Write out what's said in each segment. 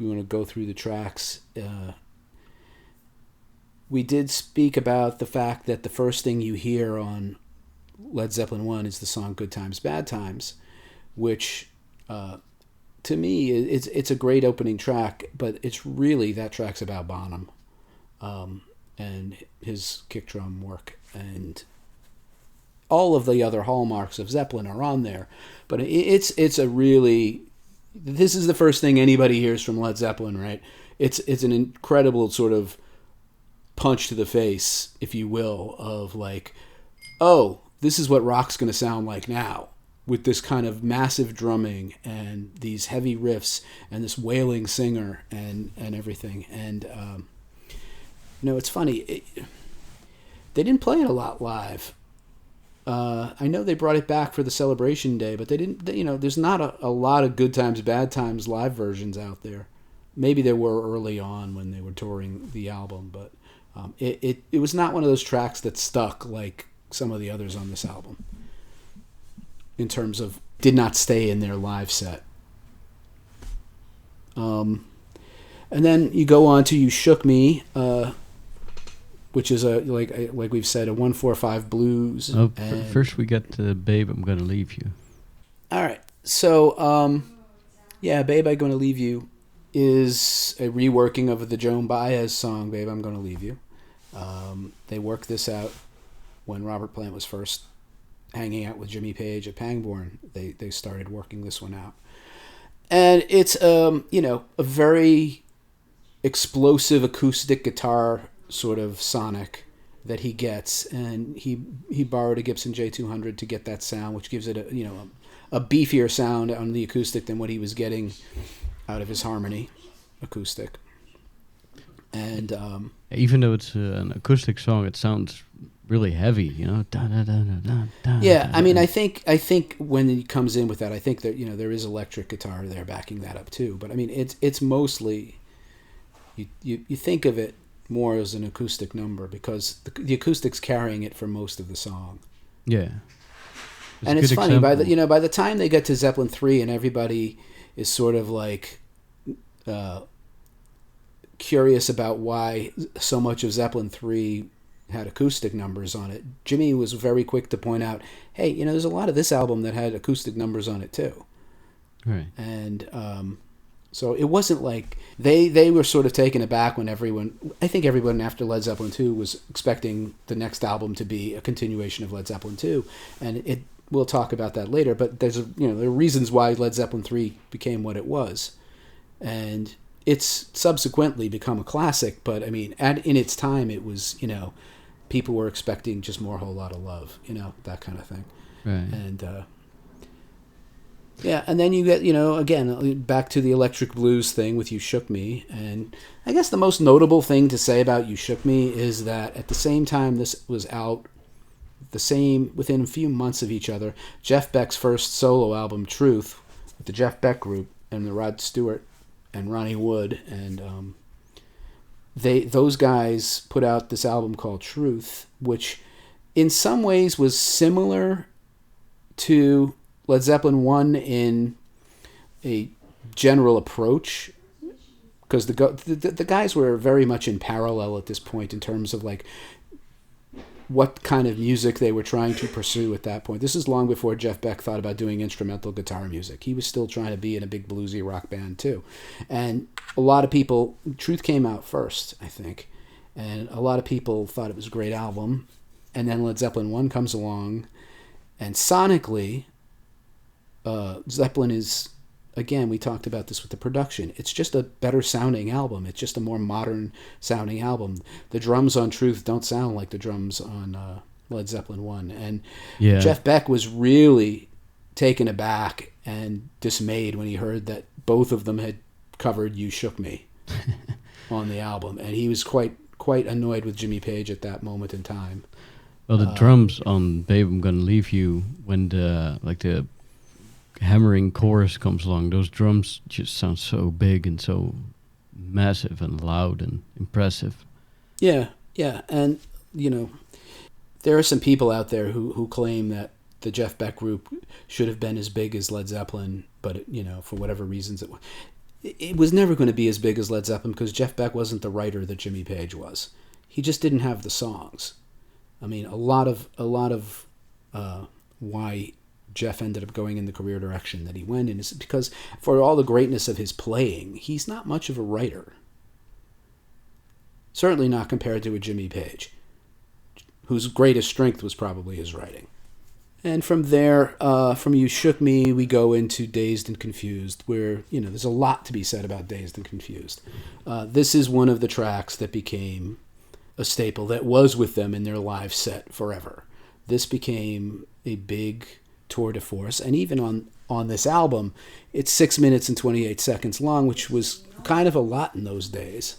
want to go through the tracks. We did speak about the fact that the first thing you hear on Led Zeppelin I is the song "Good Times, Bad Times," which to me it's a great opening track, but it's really, that track's about Bonham and his kick drum work, and all of the other hallmarks of Zeppelin are on there. But it's a really, this is the first thing anybody hears from Led Zeppelin, right? It's an incredible sort of punch to the face, if you will, of like, oh, this is what rock's going to sound like now, with this kind of massive drumming and these heavy riffs and this wailing singer and everything. And it's funny, they didn't play it a lot live. I know they brought it back for the Celebration Day, but they didn't. There's not a lot of Good Times, Bad Times live versions out there. Maybe there were early on when they were touring the album, but it was not one of those tracks that stuck like some of the others on this album, in terms of did not stay in their live set. And then you go on to "You Shook Me," which is like we've said, a 1/4/5 blues. Oh, first we got "Babe, I'm Gonna Leave You." All right, so "Babe, I'm Gonna Leave You" is a reworking of the Joan Baez song "Babe, I'm Gonna Leave You." They worked this out when Robert Plant was first hanging out with Jimmy Page at Pangborn. They started working this one out, and it's a very explosive acoustic guitar sort of sonic that he gets, and he borrowed a Gibson J200 to get that sound, which gives it a beefier sound on the acoustic than what he was getting out of his Harmony acoustic. And even though it's an acoustic song, it sounds really heavy, Yeah, I mean, I think when he comes in with that, I think that there is electric guitar there backing that up too. But I mean, it's mostly you think of it more as an acoustic number, because the acoustic's carrying it for most of the song. Yeah. And it's funny, by the time they get to Zeppelin III and everybody is sort of like curious about why so much of Zeppelin III had acoustic numbers on it, Jimmy was very quick to point out, hey, there's a lot of this album that had acoustic numbers on it too. Right. And so it wasn't like they were sort of taken aback when I think everyone after Led Zeppelin II was expecting the next album to be a continuation of Led Zeppelin II, and we'll talk about that later. But there are reasons why Led Zeppelin III became what it was, and it's subsequently become a classic. But I mean, in its time, it was people were expecting just more Whole Lotta Love, that kind of thing, right? And and then you get, again, back to the electric blues thing with "You Shook Me." And I guess the most notable thing to say about "You Shook Me" is that at the same time this was out, within a few months of each other, Jeff Beck's first solo album, "Truth," with the Jeff Beck Group and the Rod Stewart and Ronnie Wood, and those guys put out this album called "Truth," which in some ways was similar to Led Zeppelin I in a general approach, because the guys were very much in parallel at this point in terms of like what kind of music they were trying to pursue at that point. This is long before Jeff Beck thought about doing instrumental guitar music. He was still trying to be in a big bluesy rock band too. And a lot of people, Truth came out first, I think, and a lot of people thought it was a great album. And then Led Zeppelin I comes along, and sonically, Zeppelin is, again, we talked about this with the production, it's just a better sounding album. It's just a more modern sounding album. The drums on Truth don't sound like the drums on Led Zeppelin I. And Jeff Beck was really taken aback and dismayed when he heard that both of them had covered "You Shook Me" on the album. And he was quite annoyed with Jimmy Page at that moment in time. Well, the drums on "Babe, I'm Gonna Leave You," when the hammering chorus comes along, those drums just sound so big and so massive and loud and impressive. Yeah, and there are some people out there who claim that the Jeff Beck Group should have been as big as Led Zeppelin, but for whatever reasons it was. it was never going to be as big as Led Zeppelin because Jeff Beck wasn't the writer that Jimmy Page was. He just didn't have the songs. I mean, a lot of why Jeff ended up going in the career direction that he went in is because for all the greatness of his playing, he's not much of a writer. Certainly not compared to a Jimmy Page, whose greatest strength was probably his writing. And from there, from You Shook Me, we go into Dazed and Confused, where, there's a lot to be said about Dazed and Confused. This is one of the tracks that became a staple that was with them in their live set forever. This became a big tour de force, and even on this album, it's 6 minutes and 28 seconds long, which was kind of a lot in those days.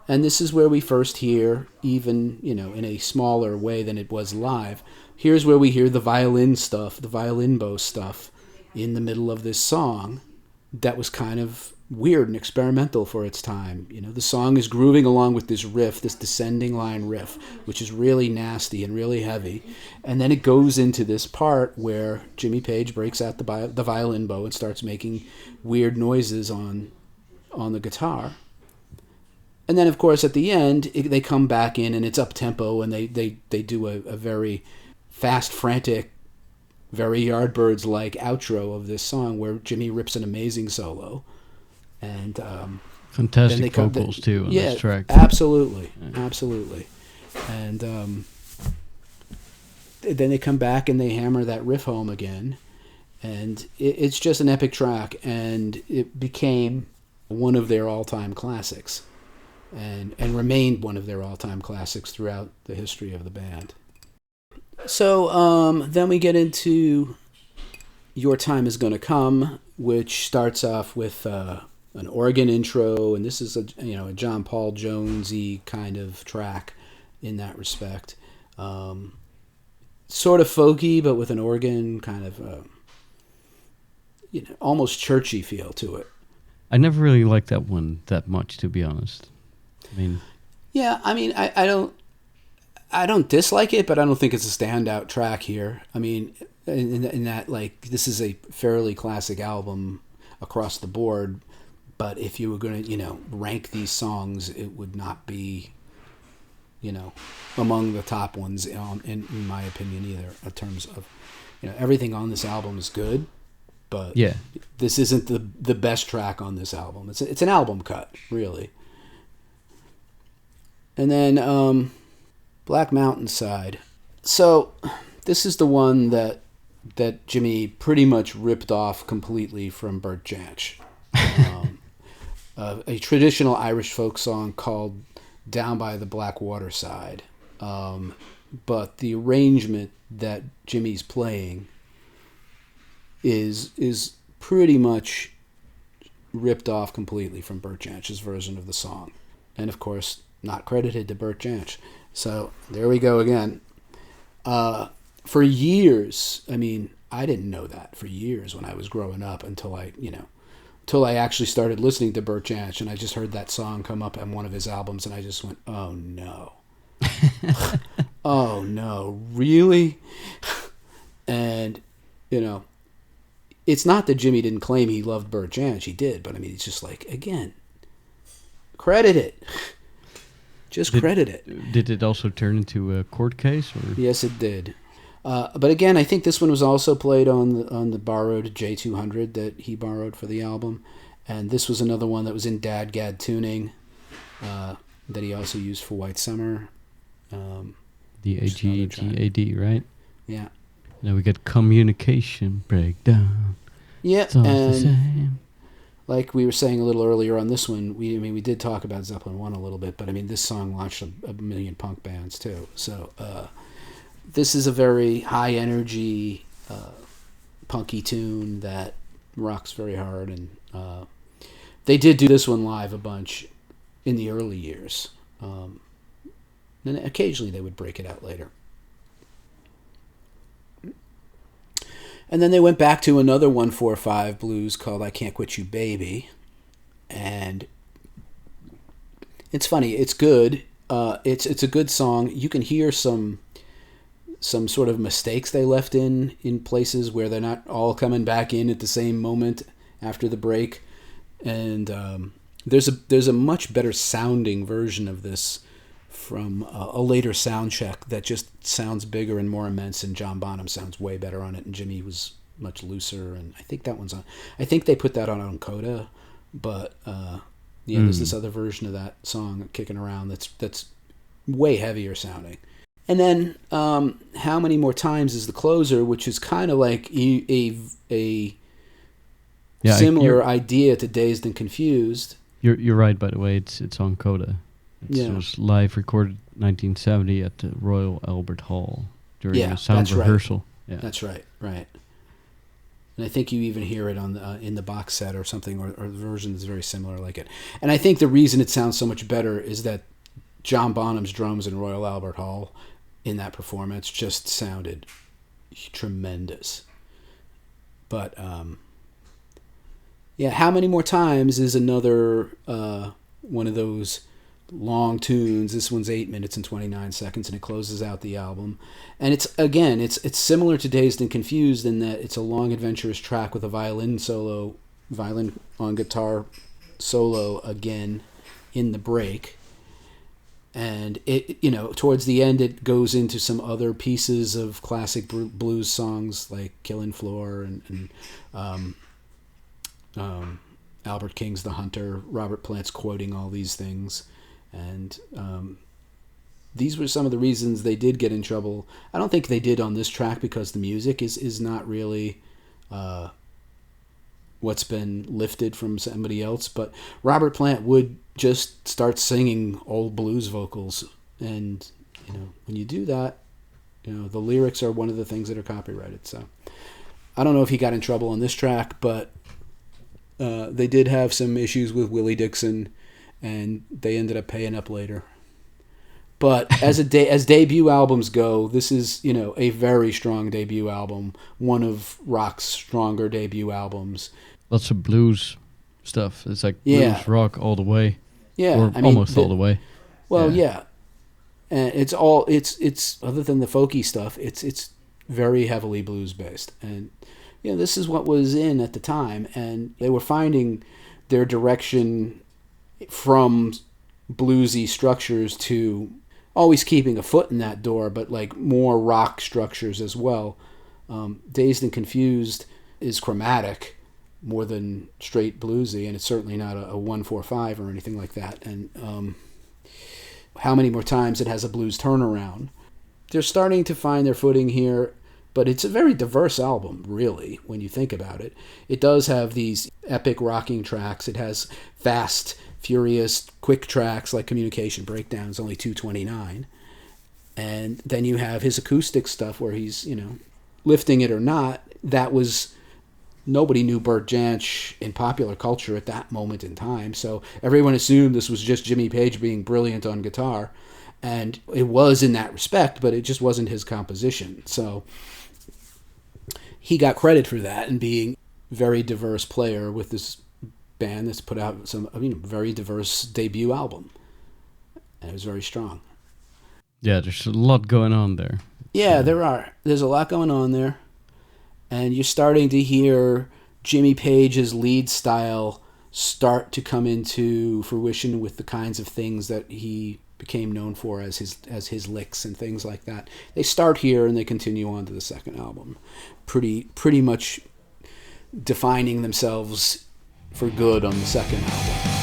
And this is where we first hear, even, in a smaller way than it was live, here's where we hear the violin stuff, the violin bow stuff, in the middle of this song that was kind of weird and experimental for its time. The song is grooving along with this riff, this descending line riff, which is really nasty and really heavy. And then it goes into this part where Jimmy Page breaks out the violin bow and starts making weird noises on the guitar. And then, of course, at the end, they come back in and it's up-tempo and they do a very fast, frantic, very Yardbirds-like outro of this song where Jimmy rips an amazing solo. And fantastic vocals too on this track. Absolutely. And then they come back and they hammer that riff home again. And it's just an epic track, and it became one of their all-time classics. And remained one of their all-time classics throughout the history of the band. So then we get into Your Time Is Gonna Come, which starts off with an organ intro, and this is a John Paul Jones-y kind of track in that respect. Sort of folky, but with an organ kind of almost churchy feel to it. I never really liked that one that much, to be honest. I don't dislike it, but I don't think it's a standout track here. I mean, in that, like, this is a fairly classic album across the board, but if you were going to, rank these songs, it would not be, among the top ones, in my opinion, either, in terms of, everything on this album is good, but this isn't the best track on this album. It's an album cut, really. And then Black Mountainside. So this is the one that Jimmy pretty much ripped off completely from Bert Jansch. A traditional Irish folk song called Down by the Black Waterside. But the arrangement that Jimmy's playing is pretty much ripped off completely from Bert Jansch's version of the song. And of course, not credited to Bert Jansch. So there we go again. For years, I didn't know that for years when I was growing up until I actually started listening to Bert Jansch, and I just heard that song come up on one of his albums, and I just went, oh no. Oh no, really? And, it's not that Jimmy didn't claim he loved Bert Jansch. He did, but it's just like, again, credit it. Just credit it. Did it also turn into a court case? Or? Yes, it did. But again, I think this one was also played on the borrowed J200 that he borrowed for the album. And this was another one that was in Dad Gad tuning that he also used for White Summer. The AGGAD, right? Yeah. Now we get Communication Breakdown. Yeah, it's all the same. Like we were saying a little earlier on this one, we did talk about Zeppelin I a little bit, but this song launched a million punk bands too. So this is a very high energy, punky tune that rocks very hard, and they did do this one live a bunch in the early years. And occasionally they would break it out later. And then they went back to another 1-4-5 blues called I Can't Quit You Baby. And it's funny, it's good. It's a good song. You can hear some sort of mistakes they left in places where they're not all coming back in at the same moment after the break. And there's a much better sounding version of this from a later sound check that just sounds bigger and more immense, and John Bonham sounds way better on it, and Jimmy was much looser, and I think that one's on. I think they put that on Coda, but there's this other version of that song kicking around that's way heavier sounding. And then How Many More Times is the closer, which is kind of like a similar idea to Dazed and Confused. You're right, by the way. It's on Coda. It was live recorded 1970 at the Royal Albert Hall during a sound rehearsal. Right. Yeah, that's right. And I think you even hear it on in the box set or something, or the version is very similar like it. And I think the reason it sounds so much better is that John Bonham's drums in Royal Albert Hall in that performance just sounded tremendous. But How Many More Times is another one of those long tunes. This one's 8 minutes and 29 seconds, and it closes out the album. And it's similar to Dazed and Confused in that it's a long, adventurous track with a violin on guitar solo again in the break. And it, towards the end, it goes into some other pieces of classic blues songs like Killin' Floor and Albert King's The Hunter. Robert Plant's quoting all these things. And these were some of the reasons they did get in trouble. I don't think they did on this track because the music is not really what's been lifted from somebody else. But Robert Plant would just start singing old blues vocals. And, when you do that, the lyrics are one of the things that are copyrighted. So I don't know if he got in trouble on this track, but they did have some issues with Willie Dixon, and they ended up paying up later. But as debut albums go, this is, a very strong debut album, one of rock's stronger debut albums. Lots of blues stuff. It's like blues rock all the way. Yeah, or almost all the way. Well, yeah. And it's other than the folky stuff, it's very heavily blues based. And this is what was in at the time, and they were finding their direction from bluesy structures to always keeping a foot in that door, but like more rock structures as well. Dazed and Confused is chromatic more than straight bluesy, and it's certainly not a 1-4-5 or anything like that. And How Many More Times, it has a blues turnaround. They're starting to find their footing here, but it's a very diverse album, really, when you think about it. It does have these epic rocking tracks. It has fast, furious, quick tracks like Communication Breakdown is only 2:29. And then you have his acoustic stuff where he's, lifting it or not. Nobody knew Bert Jansch in popular culture at that moment in time, so everyone assumed this was just Jimmy Page being brilliant on guitar. And it was in that respect, but it just wasn't his composition. So he got credit for that and being a very diverse player with this band that's put out some very diverse debut album. And it was very strong. Yeah, there's a lot going on there. Yeah, there's a lot going on there. And you're starting to hear Jimmy Page's lead style start to come into fruition with the kinds of things that he became known for as his licks and things like that. They start here and they continue on to the second album, pretty much defining themselves for good on the second album.